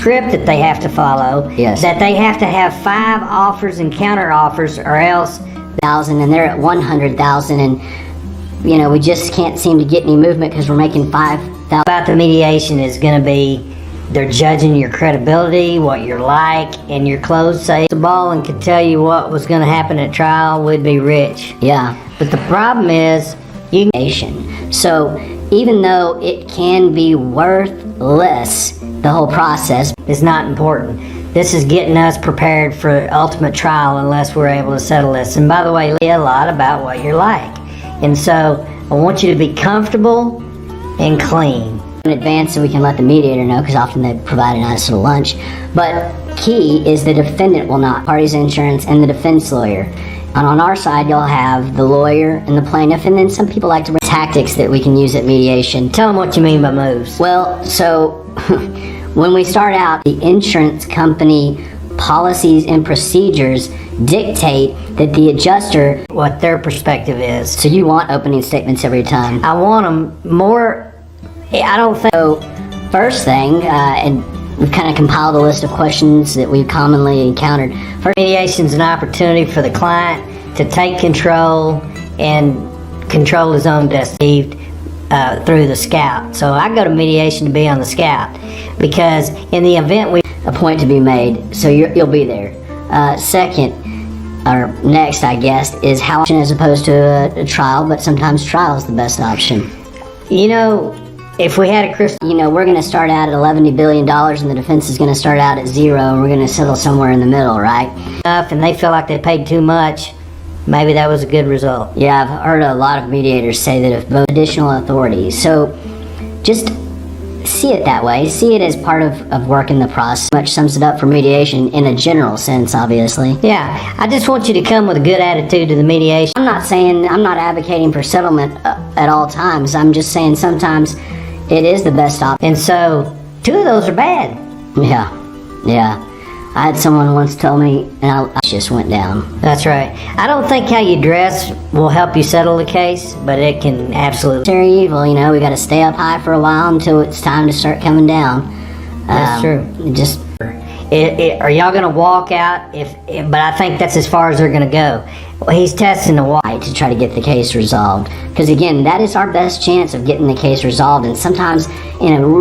script that they have to follow. Yes. That they have to have 5 offers and counter offers, or else 1,000, and they're at 100,000, and you know, we just can't seem to get any movement because we're making 5,000. about the mediation is going to be they're judging your credibility, what you're like, and your clothes say the ball and could tell you what was going to happen at trial, would be rich. Yeah. But the problem is so even though it can be worth less, the whole process is not important. This is getting us prepared for ultimate trial unless we're able to settle this. And by the way, a lot about what you're like. And so I want you to be comfortable and clean. in advance so we can let the mediator know, because often they provide a nice little lunch. But key is the defendant will not, parties insurance and the defense lawyer. And on our side, you'll have the lawyer and the plaintiff, and then some people like to bring tactics that we can use at mediation. Tell them what you mean by moves. Well, so when we start out, the insurance company policies and procedures dictate that the adjuster, what their perspective is. so you want opening statements every time. I want them more, I don't think. So first thing, and we've kind of compiled a list of questions that we've commonly encountered. First, Mediation is an opportunity for the client to take control and control his own destiny through the scout. So I go to mediation to be on the scout, because in the event we a point to be made, so you'll be there. Second, or next, I guess, is how as opposed to a trial, but sometimes trial is the best option. You know, if we had a crystal, You know, we're going to start out at $11 billion and the defense is going to start out at 0, and we're going to settle somewhere in the middle, right? and they feel like they paid too much, maybe that was a good result. Yeah, I've heard a lot of mediators say that if both additional authorities. So just see it that way. See it as part of working the process. Much sums it up for mediation in a general sense, obviously. Yeah, I just want you to come with a good attitude to the mediation. I'm not advocating for settlement at all times. I'm just saying sometimes it is the best option. And so, 2 of those are bad. Yeah. I had someone once tell me, and I just went down. That's right. I don't think how you dress will help you settle the case, but it can absolutely. Very evil, you know, we got to stay up high for a while until it's time to start coming down. That's true. Just Are y'all going to walk out? But I think that's as far as they're going to go. Well, he's testing the water to try to get the case resolved, because again, that is our best chance of getting the case resolved. And sometimes,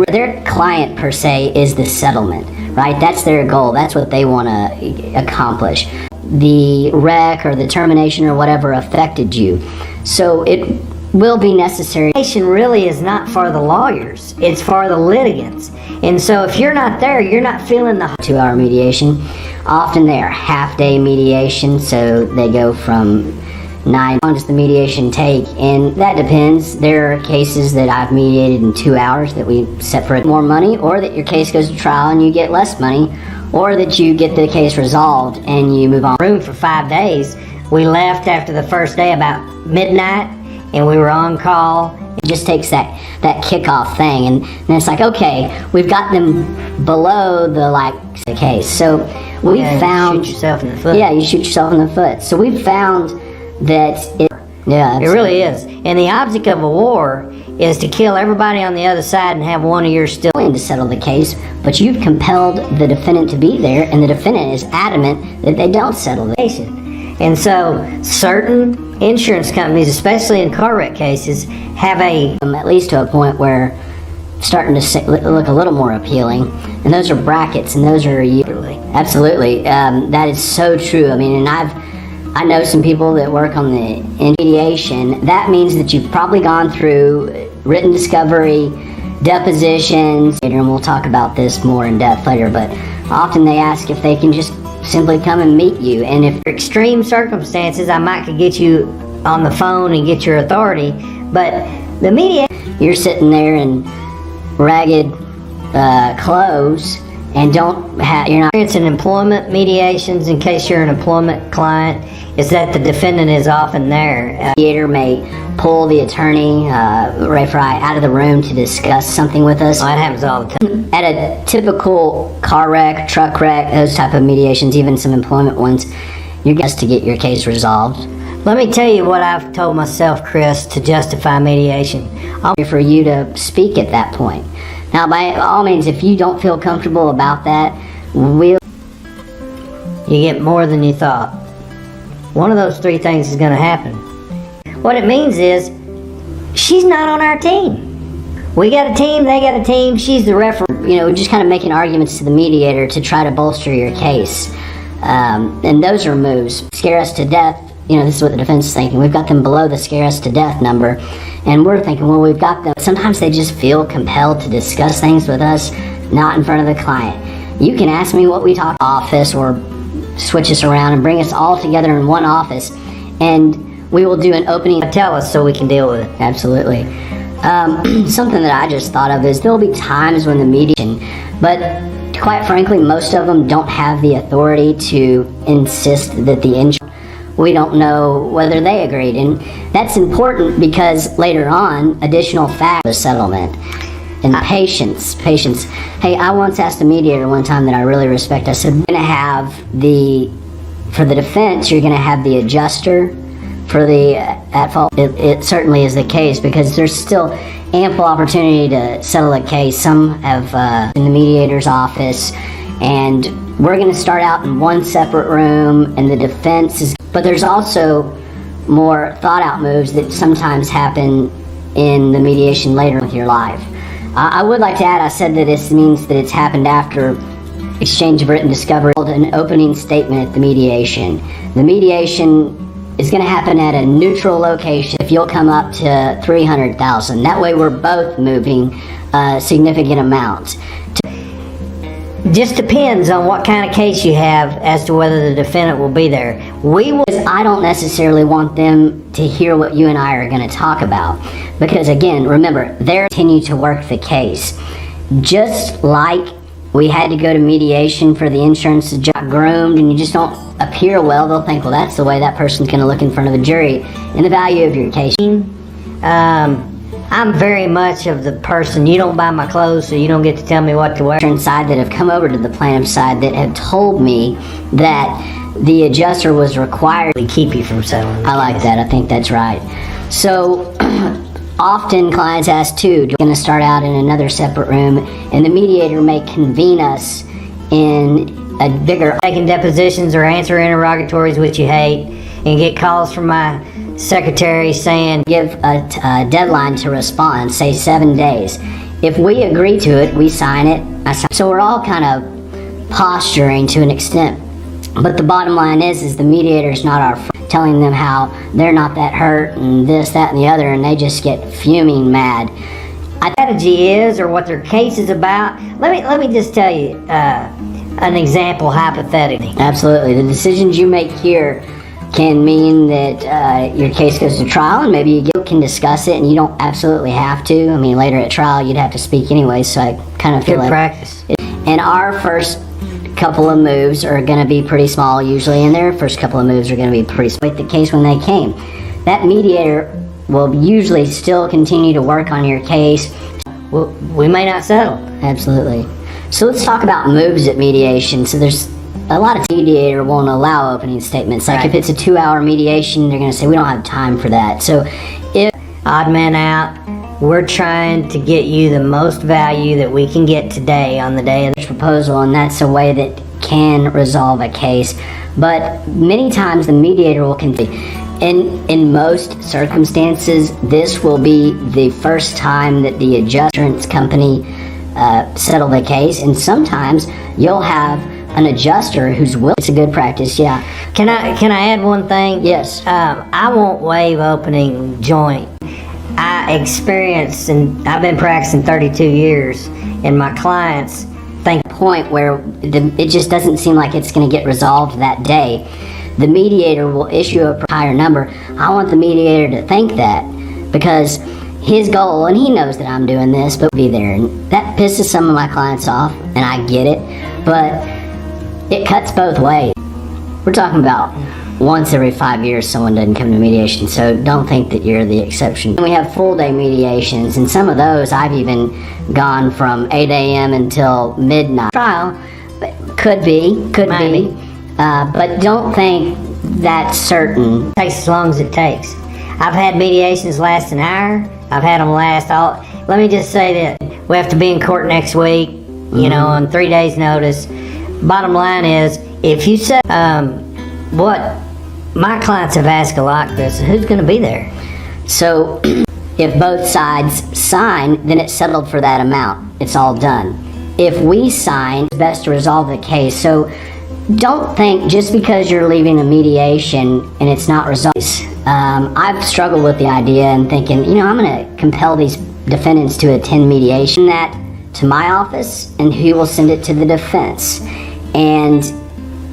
their client per se is the settlement, right? That's their goal. That's what they want to accomplish. The wreck or the termination or whatever affected you, so it will be necessary. Mediation really is not for the lawyers. It's for the litigants. And so if you're not there, you're not feeling the 2-hour mediation. Often they are half-day mediation, so they go from 9. How long does the mediation take? And that depends. There are cases that I've mediated in 2 hours that we separate more money, or that your case goes to trial and you get less money, or that you get the case resolved and you move on. room for 5 days. We left after the first day about midnight, and we were on call. It just takes that kickoff thing, and then it's like, okay, we've got them below the case. So we found, you shoot yourself in the foot. Yeah, you shoot yourself in the foot. So we've found that it really is. And the object of a war is to kill everybody on the other side and have one of yours still to settle the case, but you've compelled the defendant to be there, and the defendant is adamant that they don't settle the case. And so certain insurance companies, especially in car wreck cases, have at least to a point where starting to look a little more appealing, and those are brackets, and those are absolutely that is so true. I mean, and I know some people that work on the mediation. That means that you've probably gone through written discovery, depositions, and we'll talk about this more in depth later, but often they ask if they can just simply come and meet you. And if extreme circumstances, I might could get you on the phone and get your authority, but the you're sitting there in ragged clothes and you're not experience in employment mediations, in case you're an employment client, is that the defendant is often there. Mediator may pull the attorney, referee, out of the room to discuss something with us. That happens all the time. At a typical car wreck, truck wreck, those type of mediations, even some employment ones, you're just to get your case resolved. Let me tell you what I've told myself, Chris, to justify mediation. For you to speak at that point. Now, by all means, if you don't feel comfortable about that, you get more than you thought. One of those three things is going to happen. What it means is, she's not on our team. We got a team, they got a team, she's the referee. Just kind of making arguments to the mediator to try to bolster your case. And those are moves. Scare us to death. This is what the defense is thinking. We've got them below the scare us to death number. And we're thinking, well, we've got them. Sometimes they just feel compelled to discuss things with us, not in front of the client. You can ask me what we talk office, or switch us around and bring us all together in one office, and we will do an opening. Tell us so we can deal with it. Absolutely. Something that I just thought of is there'll be times when the mediation, but quite frankly, most of them don't have the authority to insist that the insurance. We don't know whether they agreed, and that's important because later on, additional facts of settlement and patience. Hey, I once asked a mediator one time that I really respect. I said, we're going to have for the defense, you're going to have the adjuster. For the at fault, it certainly is the case, because there's still ample opportunity to settle a case. Some have in the mediator's office, and we're going to start out in one separate room, and the defense is. But there's also more thought out moves that sometimes happen in the mediation later with your life. I would like to add, I said that this means that it's happened after exchange of written discovery, an opening statement at the mediation. The mediation is going to happen at a neutral location. If you'll come up to $300,000, that way we're both moving significant amounts. Just depends on what kind of case you have as to whether the defendant will be there. I don't necessarily want them to hear what you and I are going to talk about, because again, remember, they're continue to work the case. Just like we had to go to mediation for the insurance to get groomed, and you just don't appear well, they'll think, well, that's the way that person's going to look in front of a jury, and the value of your case. I'm very much of the person, you don't buy my clothes, so you don't get to tell me what to wear. Side that have come over to the plaintiff's side that have told me that the adjuster was required to keep you from settling. I like that. I think that's right. So often clients ask too, we're going to start out in another separate room, and the mediator may convene us in a bigger. Taking depositions or answer interrogatories, which you hate, and get calls from my secretary saying, give a deadline to respond, say 7 days. If we agree to it, we sign it. So we're all kind of posturing to an extent. But the bottom line is the mediator's not our friend, telling them how they're not that hurt and this, that, and the other, and they just get fuming mad. Strategy is, or what their case is about. Let me just tell you an example hypothetically. Absolutely. The decisions you make here can mean that your case goes to trial, and maybe you can discuss it, and you don't absolutely have to. I mean, later at trial, you'd have to speak anyway, so I kind of feel good like practice. And our first couple of moves are going to be pretty small usually, and their first couple of moves are going to be pretty small. The case when they came, that mediator will usually still continue to work on your case. Well, we may not settle. Absolutely. So let's talk about moves at mediation. So there's a lot of mediator won't allow opening statements. Like if it's a 2-hour mediation, they're going to say, we don't have time for that. So if odd man out, we're trying to get you the most value that we can get today on the day of the proposal, and that's a way that can resolve a case. But many times the mediator will continue. In most circumstances, this will be the first time that the insurance company settle the case, and sometimes you'll have an adjuster who's willing. It's a good practice, yeah. Can I add one thing? Yes. I won't waive opening joint. I experienced, and I've been practicing 32 years, and my clients think point where it just doesn't seem like it's going to get resolved that day. The mediator will issue a higher number. I want the mediator to think that, because his goal, and he knows that I'm doing this, but be there. And that pisses some of my clients off, and I get it, but it cuts both ways. We're talking about once every 5 years someone doesn't come to mediation, so don't think that you're the exception. We have full day mediations, and some of those I've even gone from 8 a.m. until midnight. Trial, but could be. But don't think that's certain. It takes as long as it takes. I've had mediations last an hour. I've had them last let me just say that we have to be in court next week, you know, on 3 days notice. Bottom line is, if you say, what my clients have asked a lot, Chris, who's going to be there? So if both sides sign, then it's settled for that amount. It's all done. If we sign, it's best to resolve the case. So don't think just because you're leaving a mediation and it's not resolved. I've struggled with the idea and thinking, you know, I'm going to compel these defendants to attend mediation, that to my office, and he will send it to the defense. And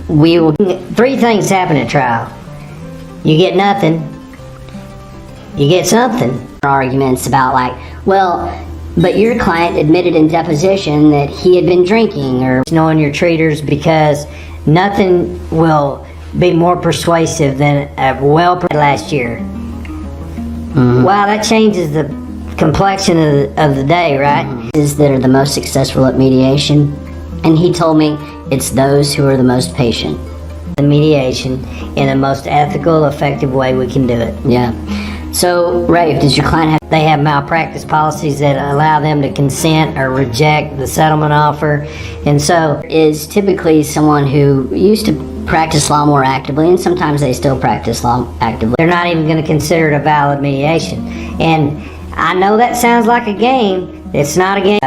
we will. 3 things happen at trial. You get nothing. You get something. Arguments about like, well, but your client admitted in deposition that he had been drinking, or knowing your treaters, because nothing will be more persuasive than a last year. Wow, that changes the complexion of the day, right? Is that are the most successful at mediation, and he told me it's those who are the most patient. The mediation in the most ethical, effective way we can do it. Yeah. So, Rafe, does your client have... They have malpractice policies that allow them to consent or reject the settlement offer, and so is typically someone who used to practice law more actively, and sometimes they still practice law actively. They're not even going to consider it a valid mediation. And I know that sounds like a game. It's not a game,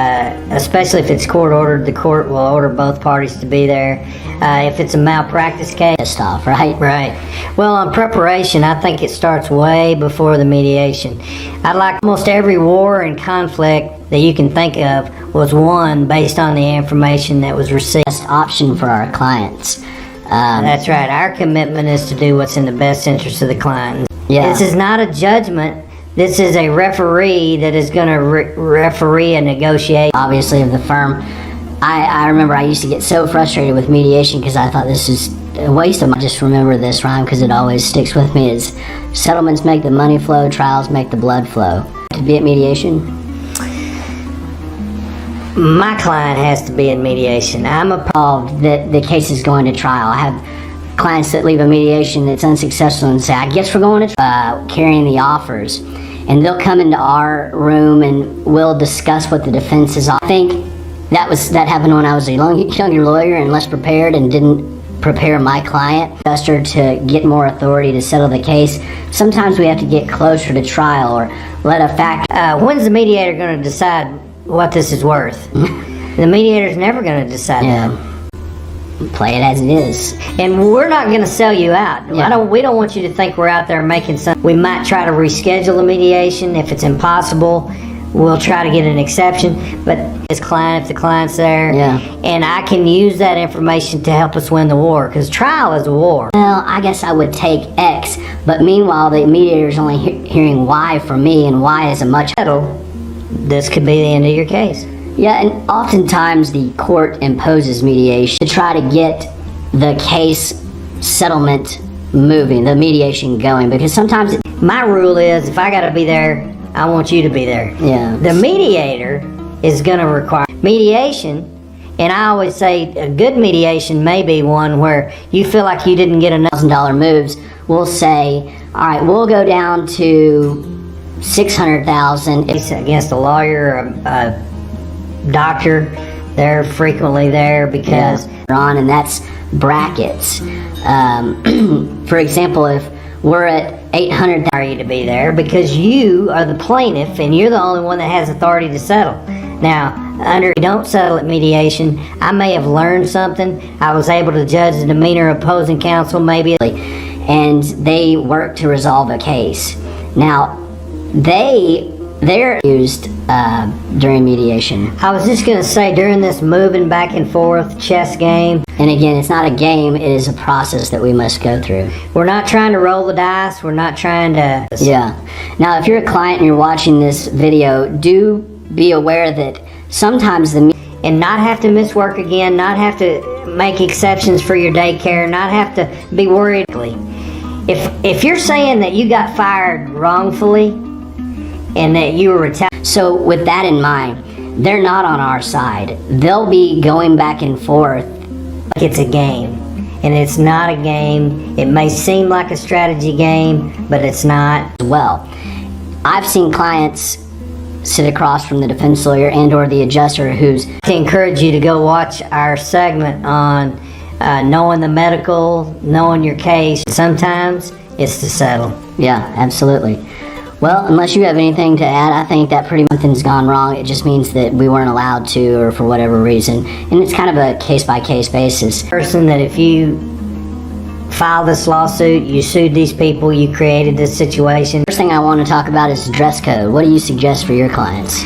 especially if it's court ordered. The court will order both parties to be there. If it's a malpractice case, pissed off, right? Right. Well, on preparation, I think it starts way before the mediation. I'd like almost every war and conflict that you can think of was won based on the information that was received. Best option for our clients. That's right. Our commitment is to do what's in the best interest of the client. Yeah. This is not a judgment. This is a referee that is going to referee a negotiation. Obviously, of the firm. I remember I used to get so frustrated with mediation because I thought this is a waste of money. I just remember this rhyme because it always sticks with me. Is settlements make the money flow, trials make the blood flow. To be at mediation? My client has to be in mediation. I'm involved that the case is going to trial. I have clients that leave a mediation that's unsuccessful and say, I guess we're going to carrying the offers. And they'll come into our room and we'll discuss what the defense is. I think that happened when I was a younger lawyer and less prepared and didn't prepare my client adjuster to get more authority to settle the case. Sometimes we have to get closer to trial or let a fact. When's the mediator going to decide what this is worth? The mediator's never going to decide that. Play it as it is. And we're not going to sell you out. Yeah. We don't want you to think we're out there making some. We might try to reschedule a mediation. If it's impossible, we'll try to get an exception. But if the client's there, and I can use that information to help us win the war, because trial is a war. Well, I guess I would take X, but meanwhile the mediator's only hearing Y from me, and Y is a much settle. This could be the end of your case. Yeah, and oftentimes the court imposes mediation to try to get the case settlement moving, the mediation going, because sometimes my rule is if I got to be there, I want you to be there. Yeah. The mediator is going to require mediation, and I always say a good mediation may be one where you feel like you didn't get enough $1,000 moves. We'll say, all right, we'll go down to $600,000 against a lawyer, a doctor. They're frequently there because and that's brackets. For example, if we're at 800, are you to be there because you are the plaintiff and you're the only one that has authority to settle. Now, you don't settle at mediation. I may have learned something. I was able to judge the demeanor of opposing counsel, maybe, and they work to resolve a case. Now, they're used during mediation. I was just going to say, during this moving back and forth chess game, and again, it's not a game, it is a process that we must go through. We're not trying to roll the dice, we're not trying to... Yeah. Now, if you're a client and you're watching this video, do be aware that sometimes and not have to miss work again, not have to make exceptions for your daycare, not have to be worried. If you're saying that you got fired wrongfully and that you were retaliated... So with that in mind, they're not on our side. They'll be going back and forth. Like it's a game, and it's not a game. It may seem like a strategy game, but it's not. Well, I've seen clients sit across from the defense lawyer and or the adjuster who's... To encourage you to go watch our segment on knowing the medical, knowing your case. Sometimes it's to settle. Yeah, absolutely. Well, unless you have anything to add, I think that pretty much nothing's gone wrong. It just means that we weren't allowed to, or for whatever reason. And it's kind of a case-by-case basis. Person that if you filed this lawsuit, you sued these people, you created this situation. First thing I want to talk about is dress code. What do you suggest for your clients?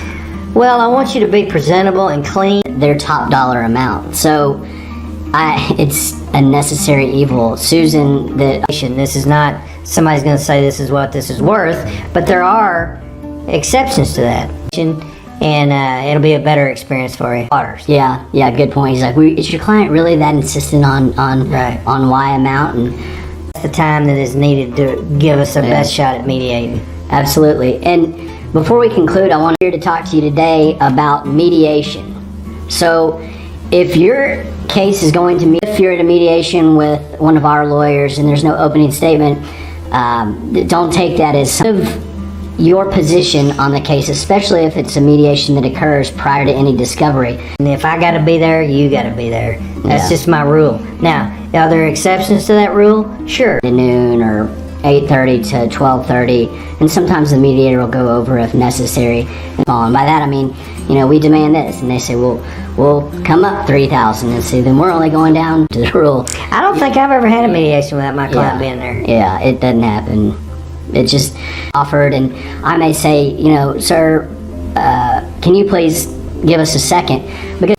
Well, I want you to be presentable and clean. Their top dollar amount. So it's a necessary evil. Susan, this is not somebody's going to say this is what this is worth, but there are exceptions to that, and it'll be a better experience for you. Yeah, good point. He's like, is your client really that insistent on Y amount? And that's the time that is needed to give us the best shot at mediating. Absolutely. And before we conclude, I want to talk to you today about mediation. So if your case is going to if you're at a mediation with one of our lawyers and there's no opening statement, don't take that as some of your position on the case, especially if it's a mediation that occurs prior to any discovery. And if I got to be there, you got to be there. That's just my rule. Now, are there exceptions to that rule? Sure. At noon or 8:30 to 12:30, and sometimes the mediator will go over if necessary. And by that I mean, we demand this, and they say, well, we'll come up 3,000, and say, then we're only going down to the rule. I don't think I've ever had a mediation without my client being there. Yeah, it doesn't happen. It just offered, and I may say, sir, can you please give us a second?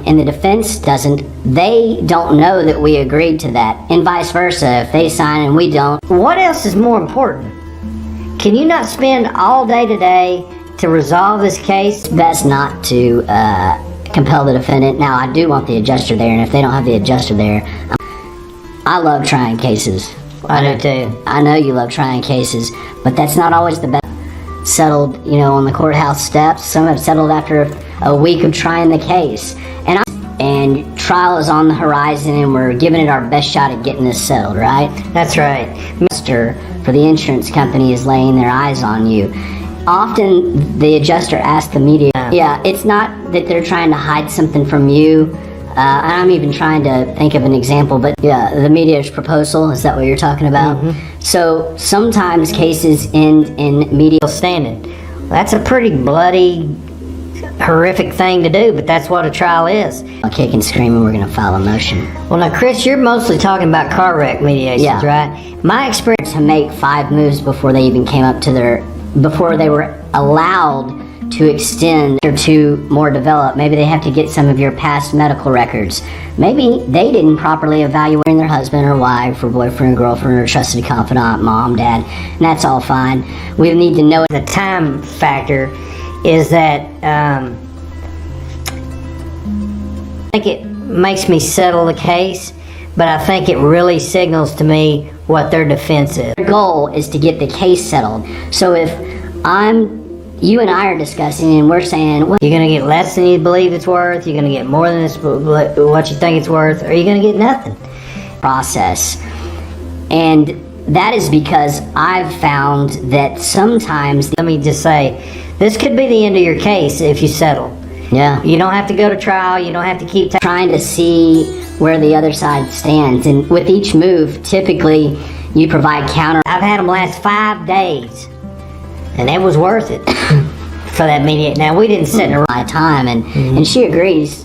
And the defense doesn't. They don't know that we agreed to that, and vice versa. If they sign and we don't. What else is more important? Can you not spend all day today to resolve this case? It's best not to compel the defendant. Now, I do want the adjuster there, and if they don't have the adjuster there, I love trying cases. I do too. I know you love trying cases, but that's not always the best. Settled, on the courthouse steps. Some have settled after a week of trying the case, and trial is on the horizon, and we're giving it our best shot at getting this settled, right? That's right. Adjuster for the insurance company is laying their eyes on you. Often the adjuster asks the mediator. Yeah, it's not that they're trying to hide something from you. I'm even trying to think of an example, but yeah, the mediator's proposal, is that what you're talking about? Mm-hmm. So sometimes cases end in mediation standing. That's a pretty bloody, horrific thing to do, but that's what a trial is. I'll kick and scream, and we're going to file a motion. Well, now, Chris, you're mostly talking about car wreck mediations, right? My experience to make 5 moves before they even came up to before they were allowed to extend or to more develop. Maybe they have to get some of your past medical records. Maybe they didn't properly evaluate their husband or wife or boyfriend, girlfriend, or trusted confidant, mom, dad, and that's all fine. We need to know the time factor is that I think it makes me settle the case, but I think it really signals to me what their defense is. Their goal is to get the case settled. So if you and I are discussing, and we're saying, well, you're going to get less than you believe it's worth, you're going to get more than what you think it's worth, or you're going to get nothing. Process. And that is because I've found that sometimes, let me just say, this could be the end of your case if you settle. Yeah. You don't have to go to trial, you don't have to keep trying to see where the other side stands. And with each move, typically, you provide counter. I've had them last 5 days. And it was worth it for that mediation. Now, we didn't sit in a right time, and she agrees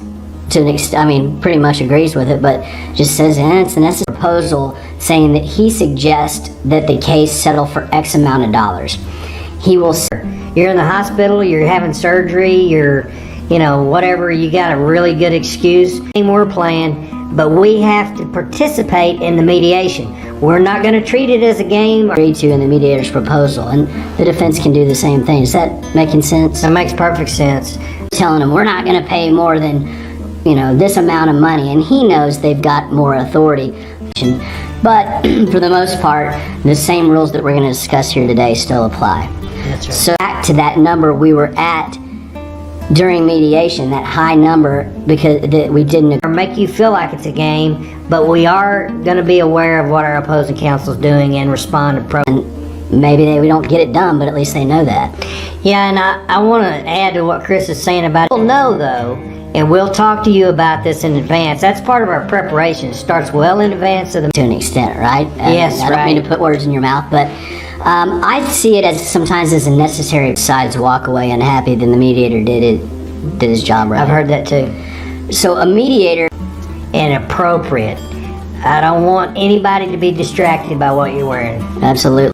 to an extent, pretty much agrees with it, but just says, it's a necessary proposal saying that he suggests that the case settle for X amount of dollars. He will. You're in the hospital, you're having surgery, you're, whatever, you got a really good excuse. We're playing, but we have to participate in the mediation. We're not going to treat it as a game. Agreed to in the mediator's proposal, and the defense can do the same thing. Is that making sense? That makes perfect sense. Telling him we're not going to pay more than, this amount of money, and he knows they've got more authority. But for the most part, the same rules that we're going to discuss here today still apply. That's right. So back to that number we were at during mediation, that high number, because that we didn't make you feel like it's a game, but we are going to be aware of what our opposing counsel is doing and respond to maybe we don't get it done, but at least they know that. Yeah, and I want to add to what Chris is saying about it. We'll know, though, and we'll talk to you about this in advance. That's part of our preparation. It starts well in advance of the... To an extent, right? Yes, I don't mean to put words in your mouth, but I see it as sometimes as a necessary side to walk away unhappy than the mediator did his job right. I've heard that too. So a mediator... Inappropriate. I don't want anybody to be distracted by what you're wearing. Absolutely.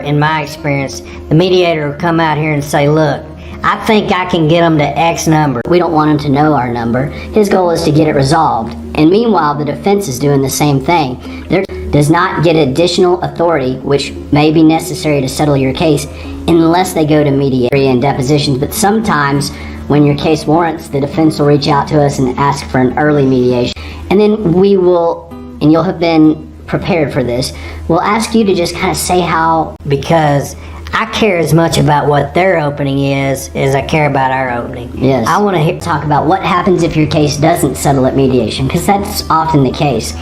In my experience, the mediator will come out here and say, look, I think I can get them to X number. We don't want him to know our number. His goal is to get it resolved. And meanwhile, the defense is doing the same thing. There does not get additional authority, which may be necessary to settle your case, unless they go to mediation and depositions. But sometimes, when your case warrants, the defense will reach out to us and ask for an early mediation. And then we will, and you'll have been prepared for this, we'll ask you to just kind of say how... Because I care as much about what their opening is as I care about our opening. Yes. I want to talk about what happens if your case doesn't settle at mediation, because that's often the case.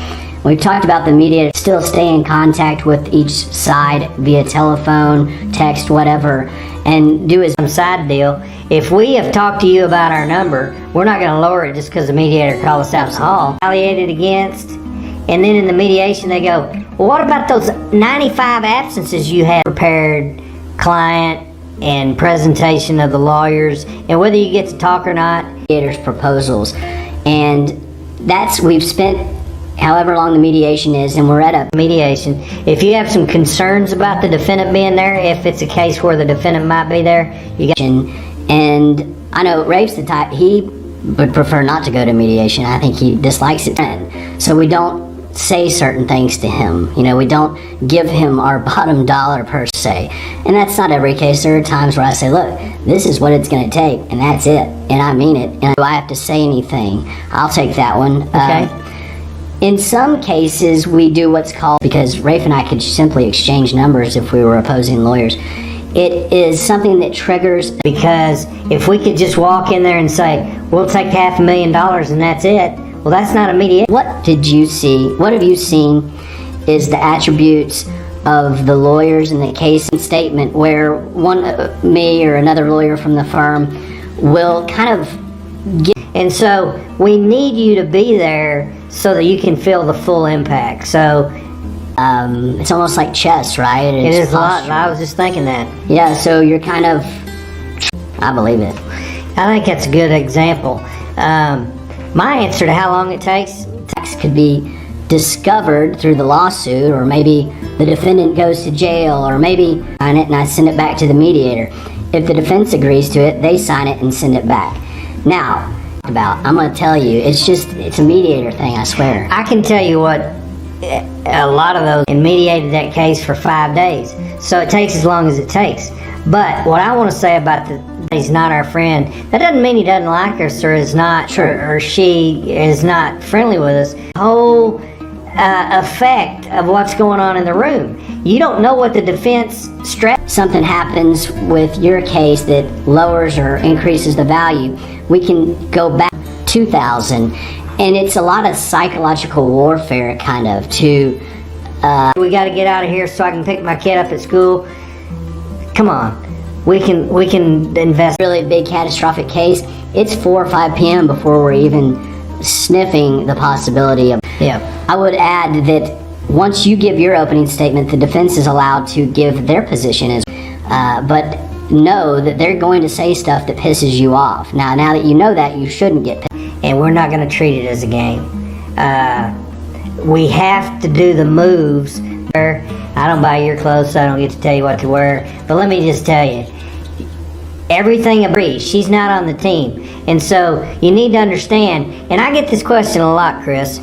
We've talked about the mediator still stay in contact with each side via telephone, text, whatever, and do his side deal. If we have talked to you about our number, we're not going to lower it just because the mediator called us out in the hall. Retaliated against, and then in the mediation they go, well, what about those 95 absences you had prepared, client and presentation of the lawyers, and whether you get to talk or not? Mediator's proposals. And we've spent however long the mediation is, and we're at a mediation. If you have some concerns about the defendant being there, if it's a case where the defendant might be there, you got... And I know Rafe's the type, he would prefer not to go to mediation. I think he dislikes it. So we don't say certain things to him. We don't give him our bottom dollar per se. And that's not every case. There are times where I say, look, this is what it's going to take, and that's it. And I mean it. And do I have to say anything? I'll take that one. Okay. In some cases, we do what's called, because Rafe and I could simply exchange numbers if we were opposing lawyers. It is something that triggers, because if we could just walk in there and say, we'll take $500,000 and that's it, well, that's not a mediation. What did you see? What have you seen is the attributes of the lawyers in the case statement where me or another lawyer from the firm will kind of get... And so we need you to be there so that you can feel the full impact. So it's almost like chess, right? It is a lot. I was just thinking that. Yeah, so you're kind of... I believe it. I think that's a good example. My answer to how long it takes could be discovered through the lawsuit, or maybe the defendant goes to jail, or maybe sign it and I send it back to the mediator. If the defense agrees to it, they sign it and send it back. Now, I'm going to tell you, it's a mediator thing, I swear. I can tell you what, a lot of those mediated that case for 5 days. So it takes as long as it takes. But what I want to say about he's not our friend, that doesn't mean he doesn't like us or is not, or she is not friendly with us. The whole effect of what's going on in the room. You don't know what the defense something happens with your case that lowers or increases the value. We can go back 2,000, and it's a lot of psychological warfare, kind of, to... we got to get out of here so I can pick my kid up at school. Come on. We can invest. Really big catastrophic case, it's 4 or 5 p.m. before we're even sniffing the possibility of... Yeah. I would add that once you give your opening statement, the defense is allowed to give their position, but know that they're going to say stuff that pisses you off. Now that you know that, you shouldn't get pissed. And we're not going to treat it as a game. We have to do the moves. I don't buy your clothes, so I don't get to tell you what to wear. But let me just tell you, everything agrees. She's not on the team. And so you need to understand, and I get this question a lot, Chris,